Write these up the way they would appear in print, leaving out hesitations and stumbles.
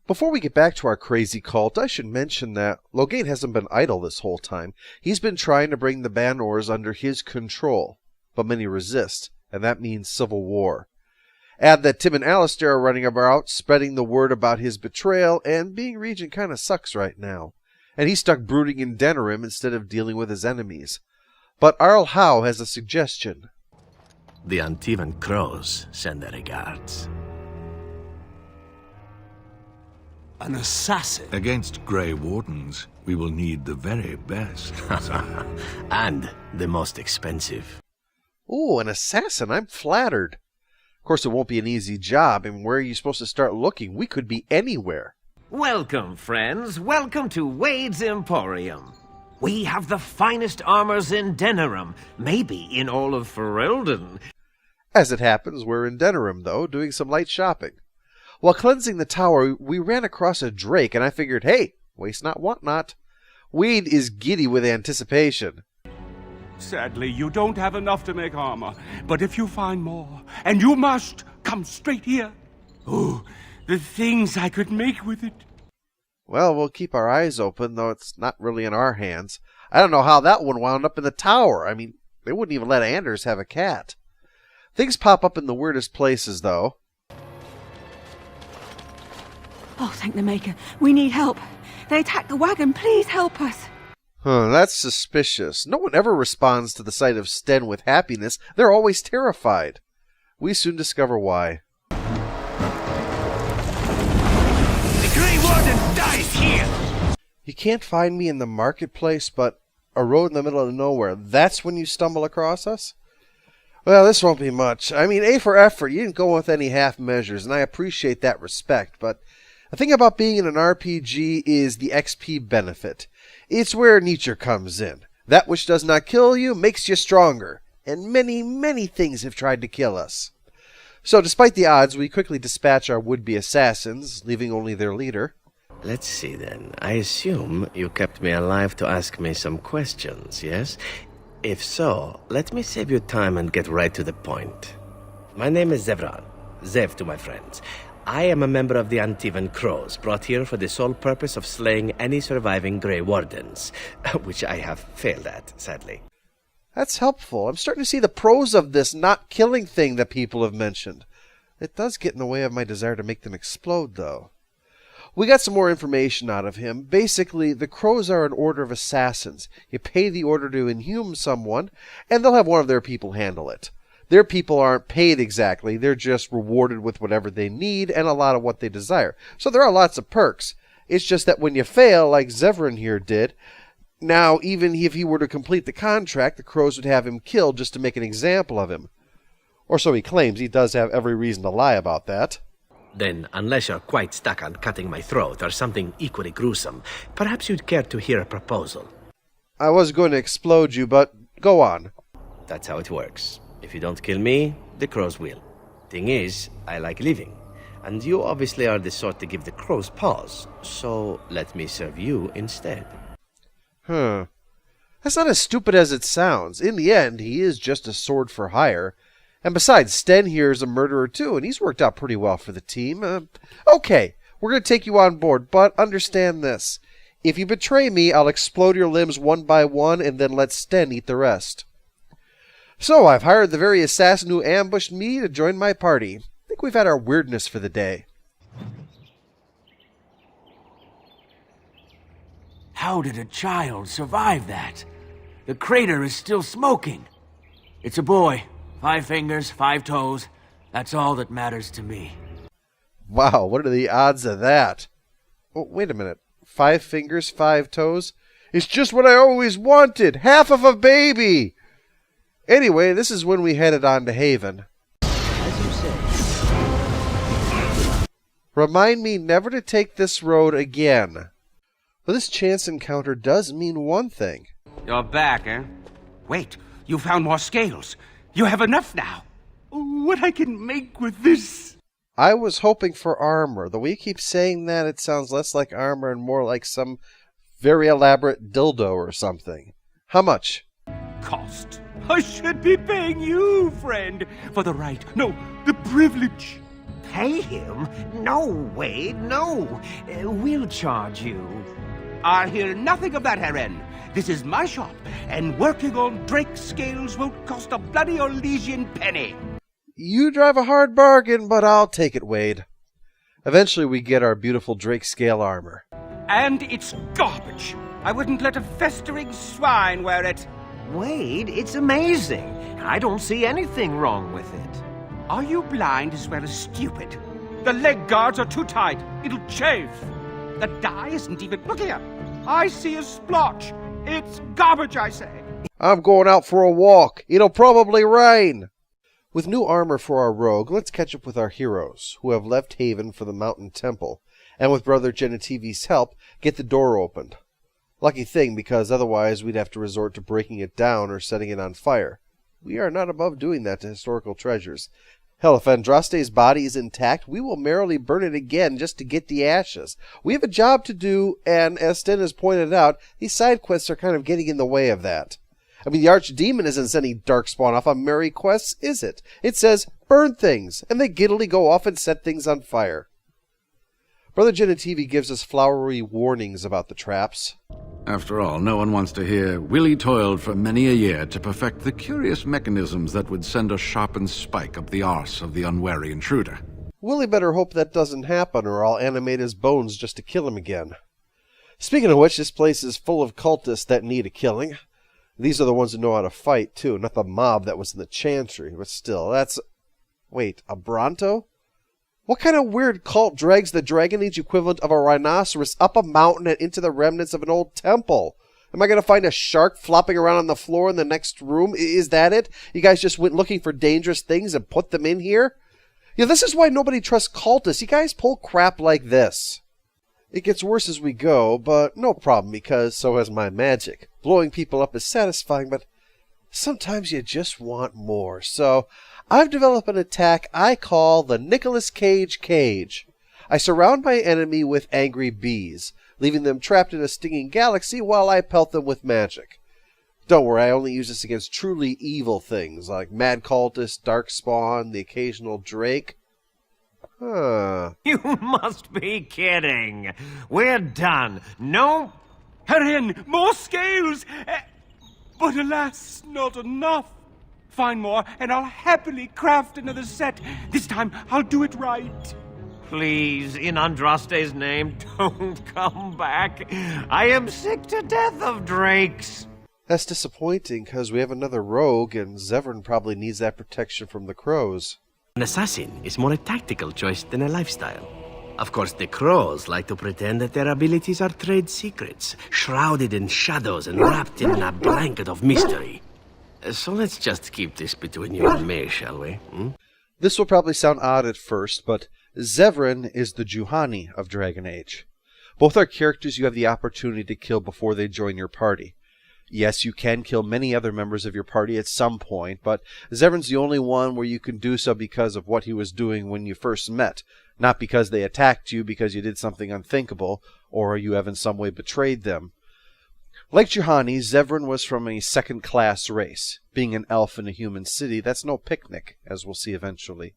Before we get back to our crazy cult, I should mention that Loghain hasn't been idle this whole time. He's been trying to bring the Banors under his control, but many resist, and that means civil war. Add that Tim and Alistair are running about, spreading the word about his betrayal, and being regent kind of sucks right now. And he's stuck brooding in Denerim instead of dealing with his enemies. But Arl Howe has a suggestion. The Antivan Crows send their regards. An assassin? Against Grey Wardens, we will need the very best, sire. And the most expensive. Ooh, an assassin. I'm flattered. Of course, it won't be an easy job, and where are you supposed to start looking? We could be anywhere. Welcome, friends. Welcome to Wade's Emporium. We have the finest armors in Denerim, maybe in all of Ferelden. As it happens, we're in Denerim, though, doing some light shopping. While cleansing the tower, we ran across a drake, and I figured, hey, waste not, want not. Wade is giddy with anticipation. Sadly, you don't have enough to make armor, but if you find more, and you must, come straight here. Oh, the things I could make with it. Well, we'll keep our eyes open, though it's not really in our hands. I don't know how that one wound up in the tower. I mean, they wouldn't even let Anders have a cat. Things pop up in the weirdest places, though. Oh, thank the Maker. We need help. They attacked the wagon. Please help us. That's suspicious. No one ever responds to the sight of Sten with happiness. They're always terrified. We soon discover why. The Grey Warden dies here! You can't find me in the marketplace, but a road in the middle of nowhere. That's when you stumble across us? Well, this won't be much. I mean, A for effort. You didn't go with any half measures, and I appreciate that respect, but the thing about being in an RPG is the XP benefit. It's where nature comes in. That which does not kill you makes you stronger. And many, many things have tried to kill us. So despite the odds, we quickly dispatch our would-be assassins, leaving only their leader. Let's see then. I assume you kept me alive to ask me some questions, yes? If so, let me save you time and get right to the point. My name is Zevran. Zev to my friends. I am a member of the Antivan Crows, brought here for the sole purpose of slaying any surviving Grey Wardens, which I have failed at, sadly. That's helpful. I'm starting to see the pros of this not killing thing that people have mentioned. It does get in the way of my desire to make them explode, though. We got some more information out of him. Basically, the Crows are an order of assassins. You pay the order to inhume someone, and they'll have one of their people handle it. Their people aren't paid exactly. They're just rewarded with whatever they need and a lot of what they desire. So there are lots of perks. It's just that when you fail, like Zevran here did, now even if he were to complete the contract, the Crows would have him killed just to make an example of him. Or so he claims. He does have every reason to lie about that. Then, unless you're quite stuck on cutting my throat or something equally gruesome, perhaps you'd care to hear a proposal. I was going to explode you, but go on. That's how it works. If you don't kill me, the Crows will. Thing is, I like living. And you obviously are the sort to give the Crows pause. So let me serve you instead. That's not as stupid as it sounds. In the end, he is just a sword for hire. And besides, Sten here is a murderer too, and he's worked out pretty well for the team. Okay, we're going to take you on board, but understand this. If you betray me, I'll explode your limbs one by one and then let Sten eat the rest. So, I've hired the very assassin who ambushed me to join my party. I think we've had our weirdness for the day. How did a child survive that? The crater is still smoking. It's a boy. 5 fingers, 5 toes. That's all that matters to me. Wow, what are the odds of that? Oh, wait a minute. 5 fingers, 5 toes? It's just what I always wanted! Half of a baby! Anyway, this is when we headed on to Haven. As you say. Remind me never to take this road again. But this chance encounter does mean one thing. You're back, eh? Wait, you found more scales. You have enough now. What I can make with this? I was hoping for armor. The way you keep saying that, it sounds less like armor and more like some very elaborate dildo or something. How much? Cost. I should be paying you, friend, for the right, no, the privilege. Pay him? No, Wade, no. We'll charge you. I hear nothing of that, Herren. This is my shop, and working on Drake scales won't cost a bloody Orlesian penny. You drive a hard bargain, but I'll take it, Wade. Eventually we get our beautiful Drake scale armor. And it's garbage. I wouldn't let a festering swine wear it. Wade, it's amazing. I don't see anything wrong with it. Are you blind as well as stupid? The leg guards are too tight. It'll chafe. The dye isn't even... Look here. I see a splotch. It's garbage, I say. I'm going out for a walk. It'll probably rain. With new armor for our rogue, let's catch up with our heroes, who have left Haven for the Mountain Temple, and with Brother Genetivi's help, get the door opened. Lucky thing, because otherwise we'd have to resort to breaking it down or setting it on fire. We are not above doing that to historical treasures. Hell, if Andraste's body is intact, we will merrily burn it again just to get the ashes. We have a job to do, and as Sten has pointed out, these side quests are kind of getting in the way of that. I mean, the Archdemon isn't sending Darkspawn off on merry quests, is it? It says, burn things, and they giddily go off and set things on fire. Brother Genetivi gives us flowery warnings about the traps. After all, no one wants to hear Willie toiled for many a year to perfect the curious mechanisms that would send a sharpened spike up the arse of the unwary intruder. Willie better hope that doesn't happen, or I'll animate his bones just to kill him again. Speaking of which, this place is full of cultists that need a killing. These are the ones who know how to fight, too, not the mob that was in the Chantry. But still, that's... Wait, a Bronto? What kind of weird cult drags the Dragon Age equivalent of a rhinoceros up a mountain and into the remnants of an old temple? Am I going to find a shark flopping around on the floor in the next room? Is that it? You guys just went looking for dangerous things and put them in here? Yeah, this is why nobody trusts cultists. You guys pull crap like this. It gets worse as we go, but no problem, because so has my magic. Blowing people up is satisfying, but sometimes you just want more. So I've developed an attack I call the Nicolas Cage Cage. I surround my enemy with angry bees, leaving them trapped in a stinging galaxy while I pelt them with magic. Don't worry, I only use this against truly evil things, like mad cultists, darkspawn, the occasional drake. Huh. You must be kidding. We're done. No... Herren, more scales! But alas, not enough. Find more, and I'll happily craft another set. This time, I'll do it right. Please, in Andraste's name, don't come back. I am sick to death of drakes. That's disappointing, because we have another rogue, and Zevran probably needs that protection from the crows. An assassin is more a tactical choice than a lifestyle. Of course, the crows like to pretend that their abilities are trade secrets, shrouded in shadows and wrapped in a blanket of mystery. So let's just keep this between you and me, shall we? This will probably sound odd at first, but Zevran is the Juhani of Dragon Age. Both are characters you have the opportunity to kill before they join your party. Yes, you can kill many other members of your party at some point, but Zevran's the only one where you can do so because of what he was doing when you first met, not because they attacked you because you did something unthinkable, or you have in some way betrayed them. Like Juhani, Zevran was from a second-class race. Being an elf in a human city, that's no picnic, as we'll see eventually.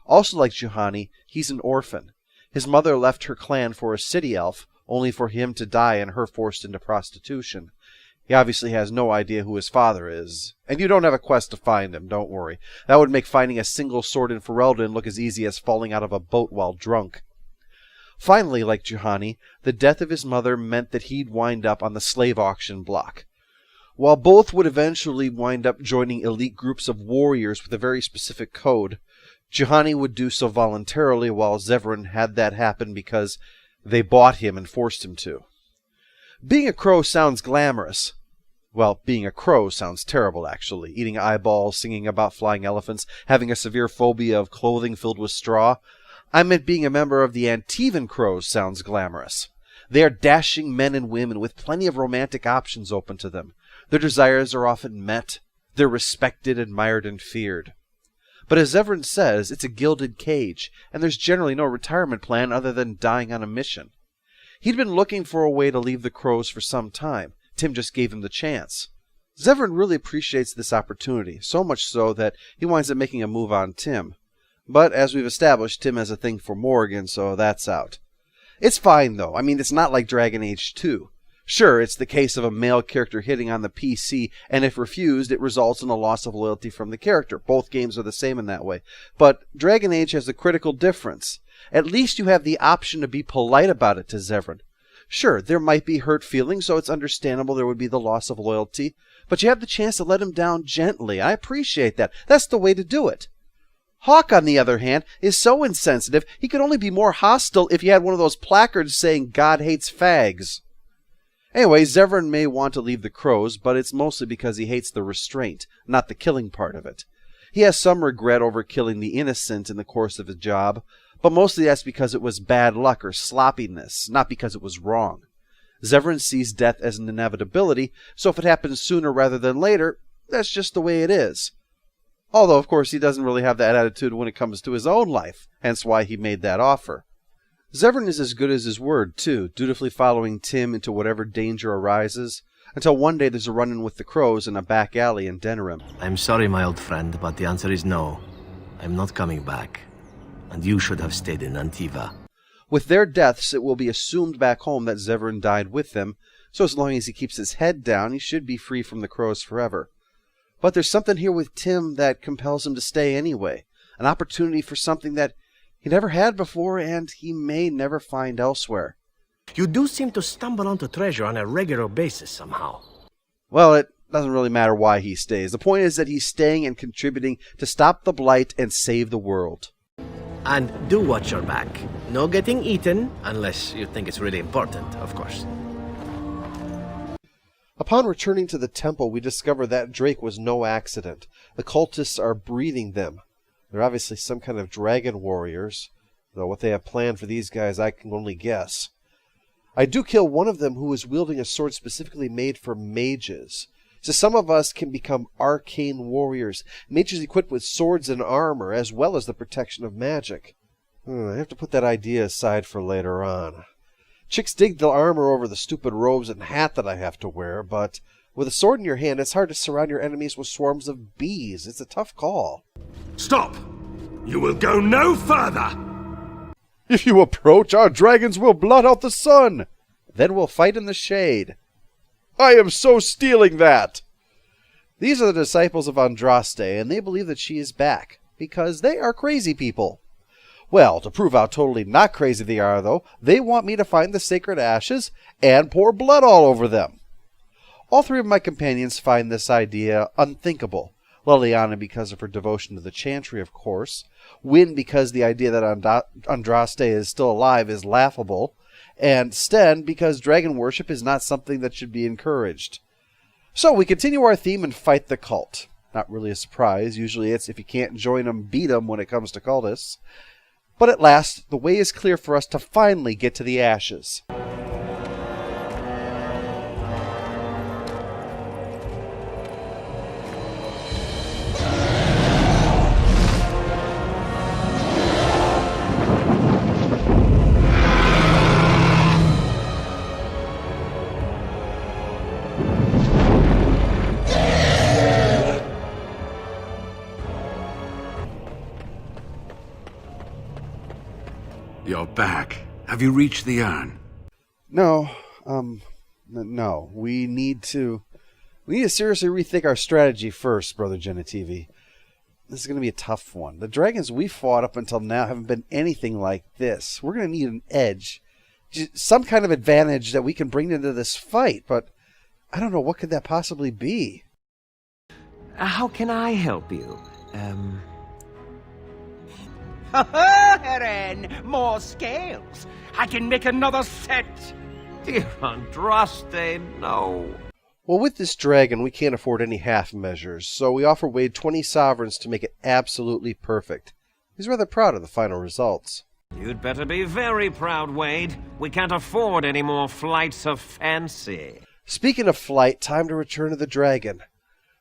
Also like Juhani, he's an orphan. His mother left her clan for a city elf, only for him to die and her forced into prostitution. He obviously has no idea who his father is. And you don't have a quest to find him, don't worry. That would make finding a single sword in Ferelden look as easy as falling out of a boat while drunk. Finally, like Juhani, the death of his mother meant that he'd wind up on the slave auction block. While both would eventually wind up joining elite groups of warriors with a very specific code, Juhani would do so voluntarily while Zevran had that happen because they bought him and forced him to. Being a crow sounds glamorous. Well, being a crow sounds terrible, actually. Eating eyeballs, singing about flying elephants, having a severe phobia of clothing filled with straw. I meant being a member of the Antivan Crows sounds glamorous. They are dashing men and women with plenty of romantic options open to them. Their desires are often met. They're respected, admired, and feared. But as Zevran says, it's a gilded cage, and there's generally no retirement plan other than dying on a mission. He'd been looking for a way to leave the Crows for some time. Tim just gave him the chance. Zevran really appreciates this opportunity, so much so that he winds up making a move on Tim. But as we've established, Tim has a thing for Morgan, so that's out. It's fine, though. I mean, it's not like Dragon Age 2. Sure, it's the case of a male character hitting on the PC, and if refused, it results in a loss of loyalty from the character. Both games are the same in that way. But Dragon Age has a critical difference. At least you have the option to be polite about it to Zevran. Sure, there might be hurt feelings, so it's understandable there would be the loss of loyalty, but you have the chance to let him down gently. I appreciate that. That's the way to do it. Hawk, on the other hand, is so insensitive, he could only be more hostile if you had one of those placards saying God hates fags. Anyway, Zevran may want to leave the Crows, but it's mostly because he hates the restraint, not the killing part of it. He has some regret over killing the innocent in the course of his job, but mostly that's because it was bad luck or sloppiness, not because it was wrong. Zevran sees death as an inevitability, so if it happens sooner rather than later, that's just the way it is. Although, of course, he doesn't really have that attitude when it comes to his own life, hence why he made that offer. Zevran is as good as his word, too, dutifully following Tim into whatever danger arises, until one day there's a run-in with the Crows in a back alley in Denerim. I'm sorry, my old friend, but the answer is no. I'm not coming back. And you should have stayed in Antiva. With their deaths, it will be assumed back home that Zevran died with them, so as long as he keeps his head down, he should be free from the Crows forever. But there's something here with Tim that compels him to stay anyway, an opportunity for something that he never had before and he may never find elsewhere. You do seem to stumble onto treasure on a regular basis somehow. Well, it doesn't really matter why he stays. The point is that he's staying and contributing to stop the Blight and save the world. And do watch your back. No getting eaten, unless you think it's really important, of course. Upon returning to the temple, we discover that Drake was no accident. The cultists are breeding them. They're obviously some kind of dragon warriors, though what they have planned for these guys I can only guess. I do kill one of them who is wielding a sword specifically made for mages. So some of us can become arcane warriors, mages equipped with swords and armor, as well as the protection of magic. I have to put that idea aside for later on. Chicks dig the armor over the stupid robes and hat that I have to wear, but with a sword in your hand, it's hard to surround your enemies with swarms of bees. It's a tough call. Stop! You will go no further! If you approach, our dragons will blot out the sun. Then we'll fight in the shade. I am so stealing that! These are the disciples of Andraste, and they believe that she is back, because they are crazy people. Well, to prove how totally not crazy they are, though, they want me to find the sacred ashes and pour blood all over them. All three of my companions find this idea unthinkable. Leliana because of her devotion to the Chantry, of course. Wynne because the idea that Andraste is still alive is laughable. And Sten because dragon worship is not something that should be encouraged. So we continue our theme and fight the cult. Not really a surprise. Usually it's if you can't join them, beat them when it comes to cultists. But at last, the way is clear for us to finally get to the ashes. You're back. Have you reached the urn? No. We need to seriously rethink our strategy first, Brother Genitivi. This is going to be a tough one. The dragons we fought up until now haven't been anything like this. We're going to need an edge. Some kind of advantage that we can bring into this fight, but I don't know, what could that possibly be? How can I help you? Eren! More scales! I can make another set! Dear Andraste, no. Well, with this dragon, we can't afford any half measures, so we offer Wade 20 sovereigns to make it absolutely perfect. He's rather proud of the final results. You'd better be very proud, Wade. We can't afford any more flights of fancy. Speaking of flight, time to return to the dragon.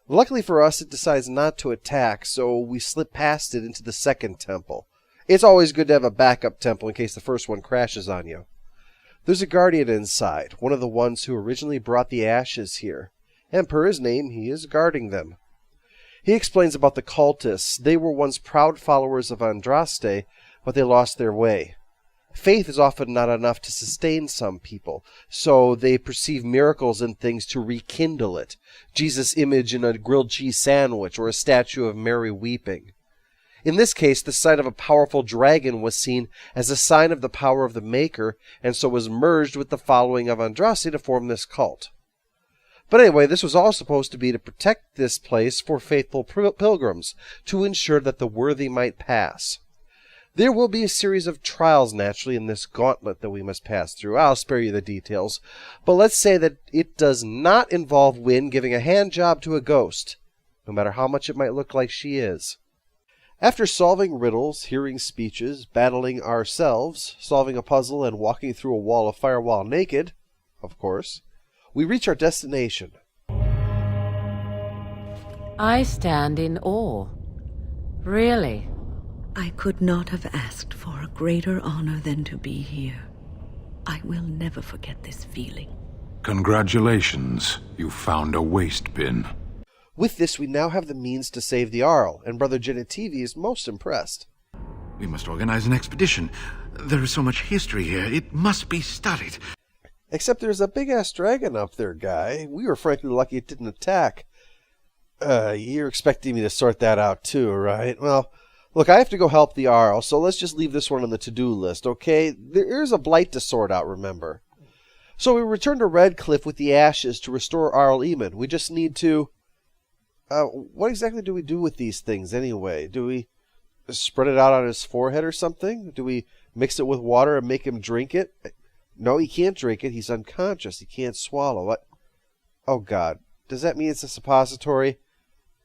Luckily for us, it decides not to attack, so we slip past it into the second temple. It's always good to have a backup temple in case the first one crashes on you. There's a guardian inside, one of the ones who originally brought the ashes here, and per his name, he is guarding them. He explains about the cultists. They were once proud followers of Andraste, but they lost their way. Faith is often not enough to sustain some people, so they perceive miracles and things to rekindle it. Jesus' image in a grilled cheese sandwich or a statue of Mary weeping. In this case, the sight of a powerful dragon was seen as a sign of the power of the Maker, and so was merged with the following of Andraste to form this cult. But anyway, this was all supposed to be to protect this place for faithful pilgrims, to ensure that the worthy might pass. There will be a series of trials, naturally, in this gauntlet that we must pass through. I'll spare you the details, but let's say that it does not involve Wynne giving a hand job to a ghost, no matter how much it might look like she is. After solving riddles, hearing speeches, battling ourselves, solving a puzzle, and walking through a wall of fire while naked, of course, we reach our destination. I stand in awe. Really? I could not have asked for a greater honor than to be here. I will never forget this feeling. Congratulations, you found a waste bin. With this, we now have the means to save the Arl, and Brother Genetivi is most impressed. We must organize an expedition. There is so much history here, it must be studied. Except there's a big-ass dragon up there, Guy. We were frankly lucky it didn't attack. You're expecting me to sort that out too, right? Well, look, I have to go help the Arl, so let's just leave this one on the to-do list, okay? There is a blight to sort out, remember. So we return to Redcliffe with the ashes to restore Arl Eamon. We just need to... what exactly do we do with these things anyway? Do we spread it out on his forehead or something? Do we mix it with water and make him drink it? No, he can't drink it. He's unconscious. He can't swallow it. Oh, God. Does that mean it's a suppository?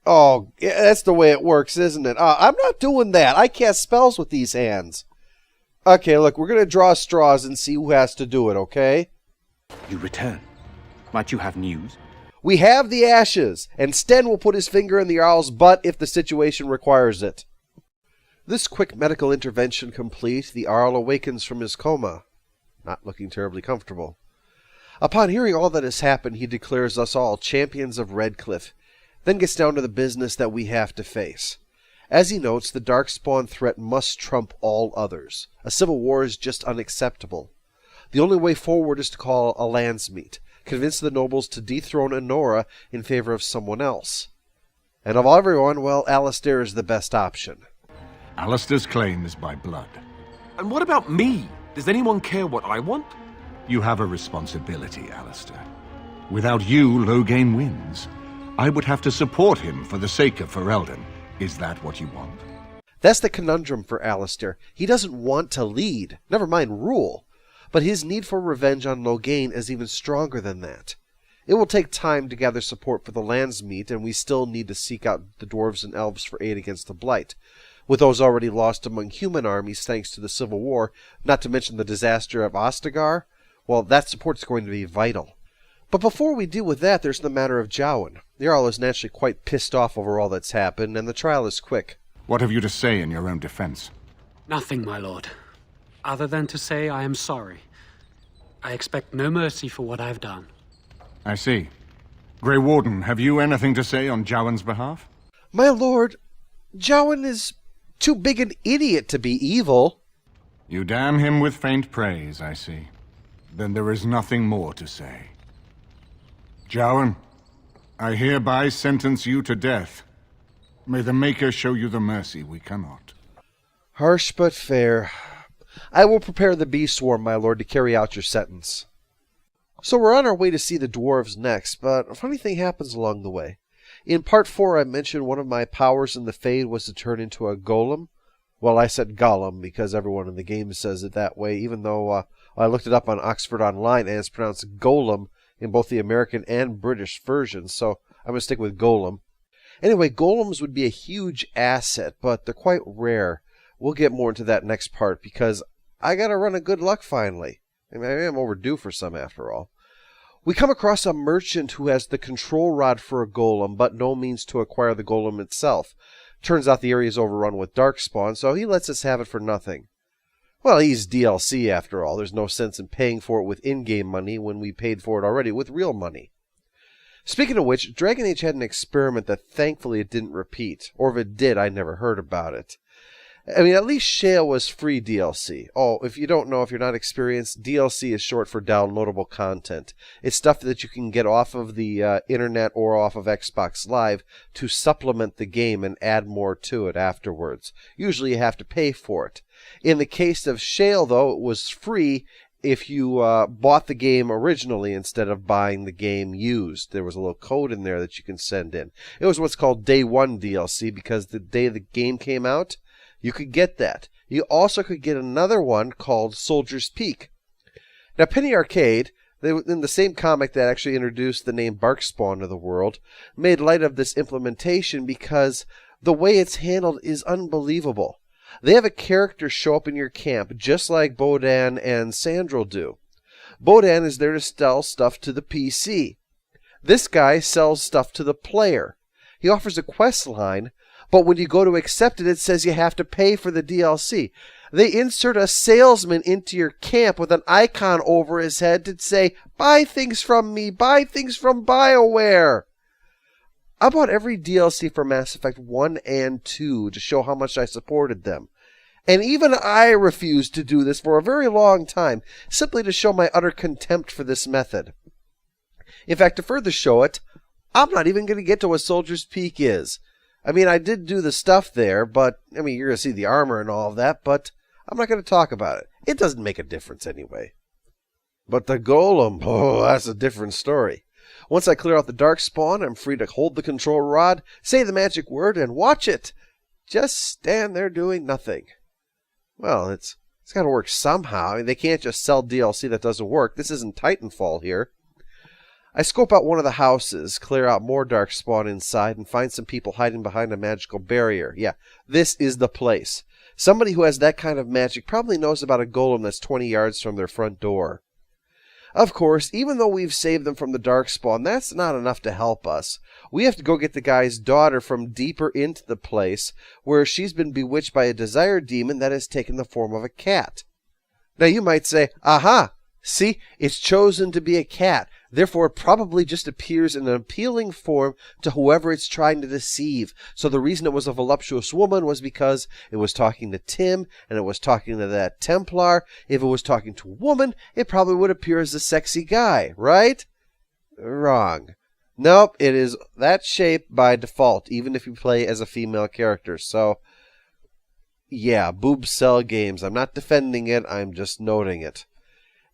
Oh, yeah, that's the way it works, isn't it? I'm not doing that. I cast spells with these hands. Okay, look, we're going to draw straws and see who has to do it, okay? You return. Might you have news? We have the ashes, and Sten will put his finger in the Arl's butt if the situation requires it. This quick medical intervention complete, the Arl awakens from his coma, not looking terribly comfortable. Upon hearing all that has happened, he declares us all champions of Redcliffe, then gets down to the business that we have to face. As he notes, the Darkspawn threat must trump all others. A civil war is just unacceptable. The only way forward is to call a landsmeet, convince the nobles to dethrone Enora in favor of someone else. And of everyone, well, Alistair is the best option. Alistair's claim is by blood. And what about me? Does anyone care what I want? You have a responsibility, Alistair. Without you, Loghain wins. I would have to support him for the sake of Ferelden. Is that what you want? That's the conundrum for Alistair. He doesn't want to lead, never mind rule. But his need for revenge on Loghain is even stronger than that. It will take time to gather support for the Landsmeet, and we still need to seek out the dwarves and elves for aid against the Blight. With those already lost among human armies thanks to the Civil War, not to mention the disaster of Ostagar, well, that support's going to be vital. But before we deal with that, there's the matter of Jowan. The Jarl is naturally quite pissed off over all that's happened, and the trial is quick. What have you to say in your own defense? Nothing, my lord. Other than to say I am sorry. I expect no mercy for what I've done. I see. Grey Warden, have you anything to say on Jowan's behalf? My lord, Jowan is too big an idiot to be evil. You damn him with faint praise, I see. Then there is nothing more to say. Jowan, I hereby sentence you to death. May the Maker show you the mercy we cannot. Harsh but fair. I will prepare the bee swarm, my lord, to carry out your sentence. So we're on our way to see the dwarves next, but a funny thing happens along the way. In Part 4, I mentioned one of my powers in the Fade was to turn into a golem. Well, I said golem because everyone in the game says it that way, even though I looked it up on Oxford Online and it's pronounced golem in both the American and British versions, so I'm going to stick with golem. Anyway, golems would be a huge asset, but they're quite rare. We'll get more into that next part because I gotta run a good luck finally. I mean, I am overdue for some after all. We come across a merchant who has the control rod for a golem, but no means to acquire the golem itself. Turns out the area is overrun with darkspawn, so he lets us have it for nothing. Well, he's DLC after all. There's no sense in paying for it with in-game money when we paid for it already with real money. Speaking of which, Dragon Age had an experiment that thankfully it didn't repeat. Or if it did, I never heard about it. I mean, at least Shale was free DLC. Oh, if you don't know, if you're not experienced, DLC is short for downloadable content. It's stuff that you can get off of the internet or off of Xbox Live to supplement the game and add more to it afterwards. Usually you have to pay for it. In the case of Shale, though, it was free if you bought the game originally instead of buying the game used. There was a little code in there that you can send in. It was what's called Day 1 DLC because the day the game came out, you could get that. You also could get another one called Soldier's Peak. Now, Penny Arcade, in the same comic that actually introduced the name Barkspawn to the world, made light of this implementation because the way it's handled is unbelievable. They have a character show up in your camp just like Bodan and Sandral do. Bodan is there to sell stuff to the PC. This guy sells stuff to the player. He offers a quest line, but when you go to accept it, it says you have to pay for the DLC. They insert a salesman into your camp with an icon over his head to say, buy things from me, buy things from BioWare. I bought every DLC for Mass Effect 1 and 2 to show how much I supported them. And even I refused to do this for a very long time, simply to show my utter contempt for this method. In fact, to further show it, I'm not even going to get to what Soldier's Peak is. I mean, I did do the stuff there, but, I mean, you're going to see the armor and all of that, but I'm not going to talk about it. It doesn't make a difference anyway. But the golem, oh, that's a different story. Once I clear out the darkspawn, I'm free to hold the control rod, say the magic word, and watch it. Just stand there doing nothing. Well, it's got to work somehow. I mean, they can't just sell DLC that doesn't work. This isn't Titanfall here. I scope out one of the houses, clear out more darkspawn inside, and find some people hiding behind a magical barrier. Yeah, this is the place. Somebody who has that kind of magic probably knows about a golem that's 20 yards from their front door. Of course, even though we've saved them from the darkspawn, that's not enough to help us. We have to go get the guy's daughter from deeper into the place, where she's been bewitched by a desire demon that has taken the form of a cat. Now you might say, aha! See, it's chosen to be a cat. Therefore, it probably just appears in an appealing form to whoever it's trying to deceive. So the reason it was a voluptuous woman was because it was talking to Tim, and it was talking to that Templar. If it was talking to a woman, it probably would appear as a sexy guy, right? Wrong. Nope, it is that shape by default, even if you play as a female character. So, yeah, boobs sell games. I'm not defending it, I'm just noting it.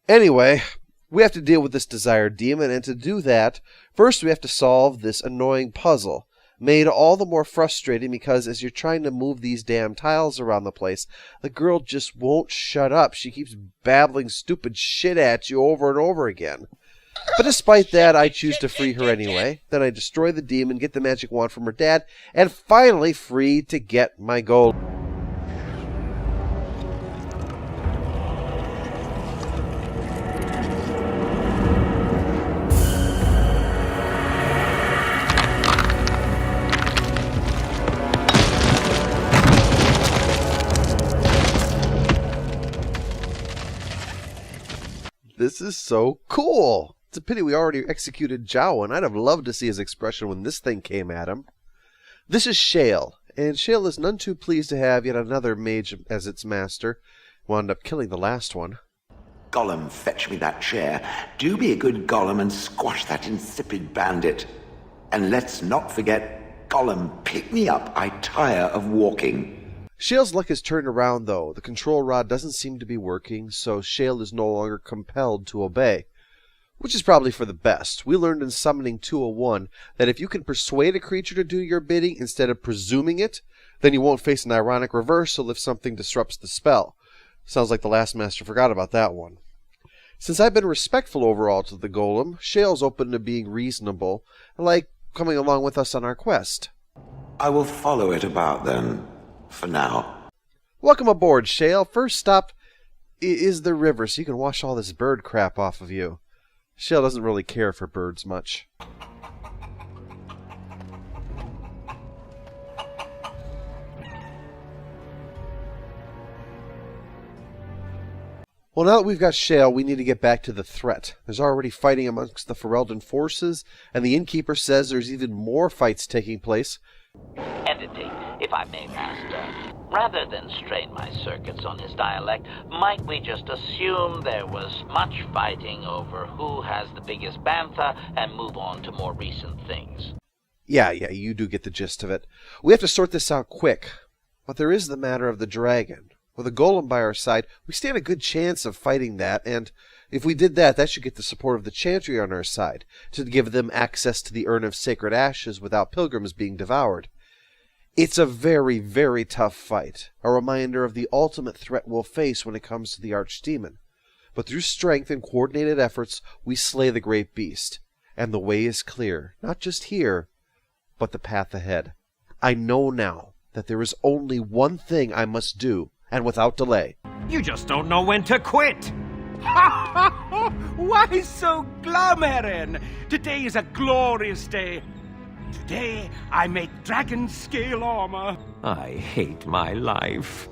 Anyway, we have to deal with this desired demon, and to do that, first we have to solve this annoying puzzle, made all the more frustrating because as you're trying to move these damn tiles around the place, the girl just won't shut up. She keeps babbling stupid shit at you over and over again. But despite that, I choose to free her anyway. Then I destroy the demon, get the magic wand from her dad, and finally free to get my gold. This is so cool. It's a pity we already executed Jowan. I'd have loved to see his expression when this thing came at him. This is Shale, and Shale is none too pleased to have yet another mage as its master. Wound up killing the last one. Gollum, fetch me that chair. Do be a good Gollum and squash that insipid bandit. And let's not forget, Gollum, pick me up. I tire of walking. Shale's luck has turned around, though. The control rod doesn't seem to be working, so Shale is no longer compelled to obey. Which is probably for the best. We learned in Summoning 201 that if you can persuade a creature to do your bidding instead of presuming it, then you won't face an ironic reversal if something disrupts the spell. Sounds like the last master forgot about that one. Since I've been respectful overall to the golem, Shale's open to being reasonable, like coming along with us on our quest. I will follow it about then. For now. Welcome aboard, Shale. First stop, is the river, so you can wash all this bird crap off of you. Shale doesn't really care for birds much. Well, now that we've got Shale, we need to get back to the threat. There's already fighting amongst the Ferelden forces, and the innkeeper says there's even more fights taking place. Entity, if I may, Master. Rather than strain my circuits on his dialect, might we just assume there was much fighting over who has the biggest bantha and move on to more recent things? Yeah, you do get the gist of it. We have to sort this out quick. But there is the matter of the dragon. With a golem by our side, we stand a good chance of fighting that, and if we did that, that should get the support of the Chantry on our side, to give them access to the Urn of Sacred Ashes without pilgrims being devoured. It's a very, very tough fight, a reminder of the ultimate threat we'll face when it comes to the Archdemon. But through strength and coordinated efforts, we slay the great beast, and the way is clear, not just here, but the path ahead. I know now that there is only one thing I must do, and without delay. You just don't know when to quit! Why so glum, Eren? Today is a glorious day. Today I make dragon scale armor. I hate my life.